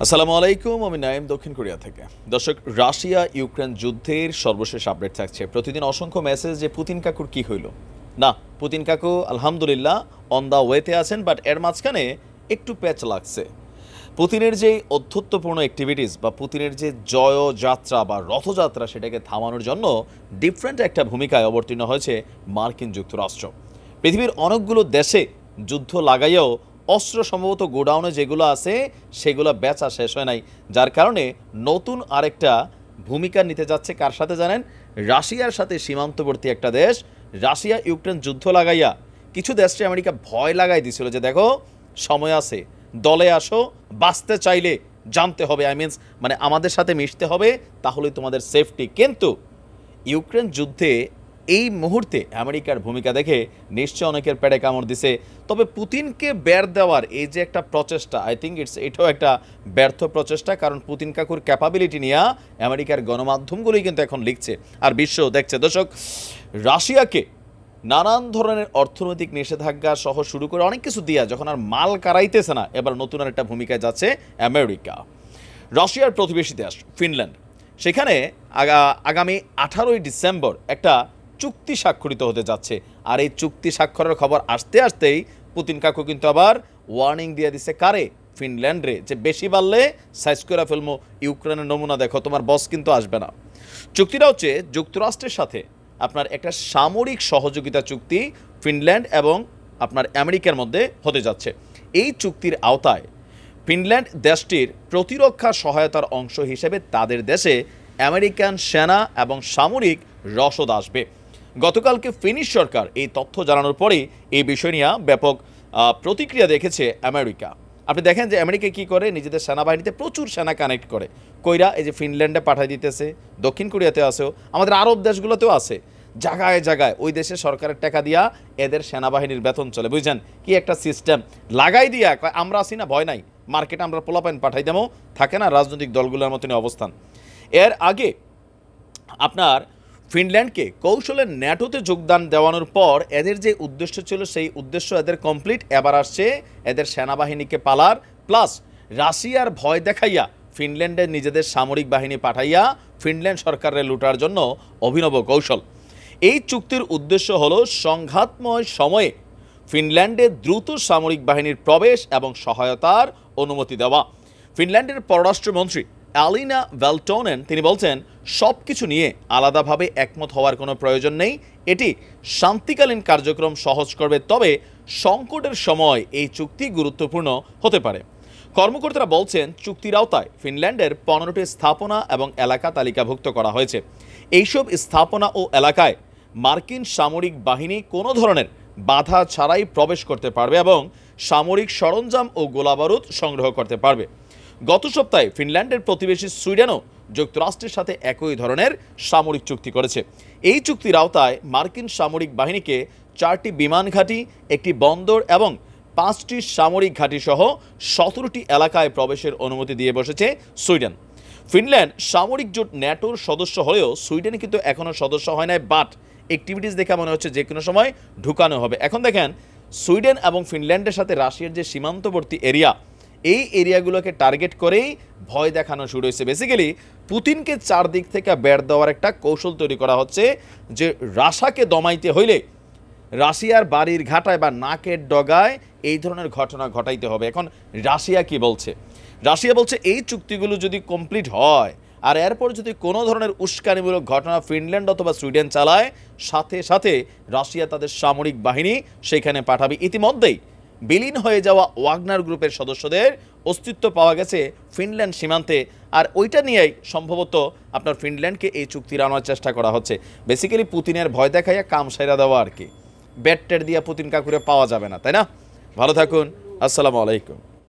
আসসালামু আলাইকুম, আমি নাইম দক্ষিণ কোরিয়া থেকে। দর্শক, রাশিয়া ইউক্রেন যুদ্ধের সর্বশেষ আপডেট থাকছে। প্রতিদিন অসংখ্য মেসেজ যে পুতিন কাকুর কি হইল। না, পুতিন কাকু আলহামদুলিল্লাহ অন দ্য ওয়েতে আছেন, বাট এর মাঝখানে একটু প্যাচ লাগছে। পুতিনের যে অধ্যত্বপূর্ণ অ্যাক্টিভিটিস বা পুতিনের যে জয়যাত্রা বা রথযাত্রা, সেটাকে থামানোর জন্য ডিফারেন্ট একটা ভূমিকায় অবতীর্ণ হয়েছে মার্কিন যুক্তরাষ্ট্র। পৃথিবীর অনেকগুলো দেশে যুদ্ধ লাগাইয়াও অস্ত্র সম্ভবত গোডাউনে যেগুলো আছে সেগুলো বেচা শেষ হয় নাই, যার কারণে নতুন আরেকটা ভূমিকা নিতে যাচ্ছে। কার সাথে জানেন? রাশিয়ার সাথে সীমান্তবর্তী একটা দেশ। রাশিয়া ইউক্রেন যুদ্ধ লাগাইয়া কিছু দেশকে আমেরিকা ভয় লাগাই দিছিল যে দেখো সময় আছে, দলে আসো, বাঁচতে চাইলে জানতে হবে, মানে আমাদের সাথে মিশতে হবে, তাহলেই তোমাদের সেফটি। কিন্তু ইউক্রেন যুদ্ধে এই মুহূর্তে আমেরিকার ভূমিকা দেখে নিশ্চয় অনেকের পেটে কামড় দিছে। তবে পুতিনকে বের দেওয়ার এই যে একটা প্রচেষ্টা, আই থিঙ্ক এটাও একটা ব্যর্থ প্রচেষ্টা, কারণ পুতিন কাকুর ক্যাপাবিলিটি নিয়ে আমেরিকার গণমাধ্যমগুলোই কিন্তু এখন লিখছে আর বিশ্ব দেখছে। দর্শক, রাশিয়াকে নানান ধরনের অর্থনৈতিক নিষেধাজ্ঞা সহ শুরু করে অনেক কিছু দিয়া যখন আর মাল কারাইতেছে না, এবার নতুন আর একটা ভূমিকায় যাচ্ছে আমেরিকা। রাশিয়ার প্রতিবেশী দেশ ফিনল্যান্ড, সেখানে আগামী 18ই ডিসেম্বর একটা চুক্তি স্বাক্ষরিত হতে যাচ্ছে। আর এই চুক্তি স্বাক্ষরের খবর আসতে আসতেই পুতিন কাকু কিন্তু আবার ওয়ার্নিং দিয়ে দিছে কারে? ফিনল্যান্ডে, যে বেশি বাড়লে সাইজ করে ফেলবো, ইউক্রেনের নমুনা দেখো, তোমার বস কিন্তু আসবে না। চুক্তিটা হচ্ছে যুক্তরাষ্ট্রের সাথে আপনার একটা সামরিক সহযোগিতা চুক্তি ফিনল্যান্ড এবং আপনার আমেরিকার মধ্যে হতে যাচ্ছে। এই চুক্তির আওতায় ফিনল্যান্ড দেশটির প্রতিরক্ষা সহায়তার অংশ হিসেবে তাদের দেশে আমেরিকান সেনা এবং সামরিক রসদ আসবে। গতকালকে ফিনিশ সরকার এই তথ্য জানানোর পরেই এই বিষয় নিয়ে ব্যাপক প্রতিক্রিয়া দেখেছে আমেরিকা। আপনি দেখেন যে আমেরিকা কি করে, নিজেদের সেনাবাহিনীতে প্রচুর সেনা কানেক্ট করে। কইরা এই যে ফিনল্যান্ডে পাঠাই দিতেছে, দক্ষিণ কোরিয়াতে আছেও, আমাদের আরব দেশগুলোতেও আছে। জায়গায় জায়গায় ওই দেশে সরকারের টাকা দিয়া এদের সেনাবাহিনীর বেতন চলে, বুঝছেন কি একটা সিস্টেম লাগাই দিয়া। আমরা আসি না, ভয় নাই, মার্কেটে আমরা পোলাপাইন পাঠাই দেবো, থাকে না রাজনৈতিক দলগুলোর মতনই অবস্থান। এর আগে আপনার ফিনল্যান্ডকে কৌশলে ন্যাটোতে যোগদান দেওয়ানোর পর এদের যে উদ্দেশ্য ছিল সেই উদ্দেশ্য এদের কমপ্লিট। এবার আসছে এদের সেনাবাহিনীকে পালার, প্লাস রাশিয়ার ভয় দেখাইয়া ফিনল্যান্ডের নিজেদের সামরিক বাহিনী পাঠাইয়া ফিনল্যান্ড সরকারের লুটার জন্য অভিনব কৌশল। এই চুক্তির উদ্দেশ্য হলো সংঘাতময় সময়ে ফিনল্যান্ডে দ্রুত সামরিক বাহিনীর প্রবেশ এবং সহায়তার অনুমতি দেওয়া। ফিনল্যান্ডের পররাষ্ট্রমন্ত্রী অ্যালিনা ভ্যালটোনেন তিনি বলছেন, সব কিছু নিয়ে আলাদাভাবে একমত হওয়ার কোনো প্রয়োজন নেই, এটি শান্তিকালীন কার্যক্রম সহজ করবে, তবে সংকটের সময় এই চুক্তি গুরুত্বপূর্ণ হতে পারে। কর্মকর্তারা বলছেন, চুক্তির আওতায় ফিনল্যান্ডের 15টি স্থাপনা এবং এলাকা তালিকাভুক্ত করা হয়েছে। এইসব স্থাপনা ও এলাকায় মার্কিন সামরিক বাহিনী কোনো ধরনের বাধা ছাড়াই প্রবেশ করতে পারবে এবং সামরিক সরঞ্জাম ও গোলাবারুদ সংগ্রহ করতে পারবে। গত সপ্তাহে ফিনল্যান্ডের প্রতিবেশী সুইডেনও যুক্তরাষ্ট্রের সাথে একই ধরনের সামরিক চুক্তি করেছে। এই চুক্তির আওতায় মার্কিন সামরিক বাহিনীকে 4টি বিমান ঘাঁটি, একটি বন্দর এবং 5টি সামরিক ঘাঁটি সহ 17টি এলাকায় প্রবেশের অনুমতি দিয়ে বসেছে সুইডেন। ফিনল্যান্ড সামরিক জোট ন্যাটোর সদস্য হলেও সুইডেন কিন্তু এখনও সদস্য হয় নাই, বাট অ্যাক্টিভিটিস দেখে মনে হচ্ছে যে কোনো সময় ঢুকানো হবে। এখন দেখেন, সুইডেন এবং ফিনল্যান্ডের সাথে রাশিয়ার যে সীমান্তবর্তী এরিয়া, এই এরিয়াগুলোকে টার্গেট করেই ভয় দেখানো শুরু হয়েছে। বেসিক্যালি পুতিনকে চারদিক থেকে বের দেওয়ার একটা কৌশল তৈরি করা হচ্ছে, যে রাশাকে দমাইতে হইলে রাশিয়ার বাড়ির ঘাটায় বা নাকের ডগায় এই ধরনের ঘটনা ঘটাইতে হবে। এখন রাশিয়া কি বলছে? রাশিয়া বলছে এই চুক্তিগুলো যদি কমপ্লিট হয় আর এরপর যদি কোনো ধরনের উস্কানিমূলক ঘটনা ফিনল্যান্ড অথবা সুইডেন চালায়, সাথে সাথে রাশিয়া তাদের সামরিক বাহিনী সেখানে পাঠাবে। ইতিমধ্যেই বিলীন হয়ে যাওয়া ওয়াগনার গ্রুপের সদস্যদের অস্তিত্ব পাওয়া গেছে ফিনল্যান্ড সীমান্তে, আর ওইটা নিয়েই সম্ভবত আপনার ফিনল্যান্ডকে এই চুক্তির আনার চেষ্টা করা হচ্ছে। বেসিক্যালি পুতিনের ভয় দেখাইয়া কাম সাইরা দেওয়া আর কি। ব্যাট ট্যাট দিয়া পুতিন কাকুরে পাওয়া যাবে না, তাই না? ভালো থাকুন, আসসালামু আলাইকুম।